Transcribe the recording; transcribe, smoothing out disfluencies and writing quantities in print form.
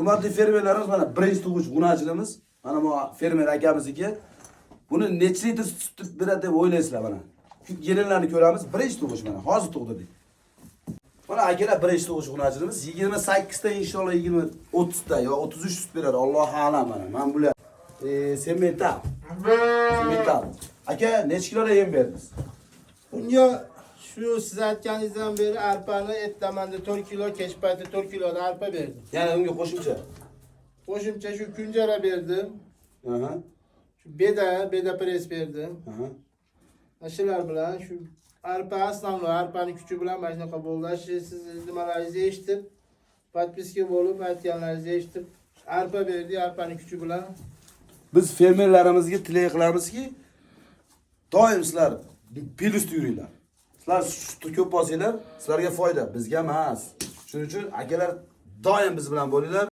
Hurmatli fermerlarimiz, mana birinchi tug'ush g'unachilimiz. Mana bu fermer akamizniki. Buni necha litr sut beradi deb o'ylaysizlar mana. Gelinlarni ko'ramiz, birinchi tug'ush mana, hozir tug'dirdik. Mana akalar birinchi tug'ush g'unachilimiz 28 ta inshaalloh 30 ta yo 33 sut beradi. Alloh a'lam mana. Men bular semental. Semental. Aka, necha kiloda yem berdingiz? Bunga shu siz aytganingizdan beri arpani aytamanda 4 kilo, kech payti 4 kiloda arpa berdim. Ya'ni unga qo'shimcha. Qo'shimcha shu kunjara berdim. Aha. Shu beda pres berdim. Aha. Shular bilan shu arpa aslanli arpani kuchi bilan mana shunaqa bo'ldi. Siz nimalaringizni eshitib, podpiska bo'lib aytganlaringizni eshitib, arpa berdi, arpani kuchi bilan. Biz fermerlarimizga tilak qilamizki, doim sizlar plyusda yuringlar. Sizlar sutni ko'p olsanglar, sizlarga foyda, bizga emas. Shuning uchun akalar doim biz bilan bo'linglar.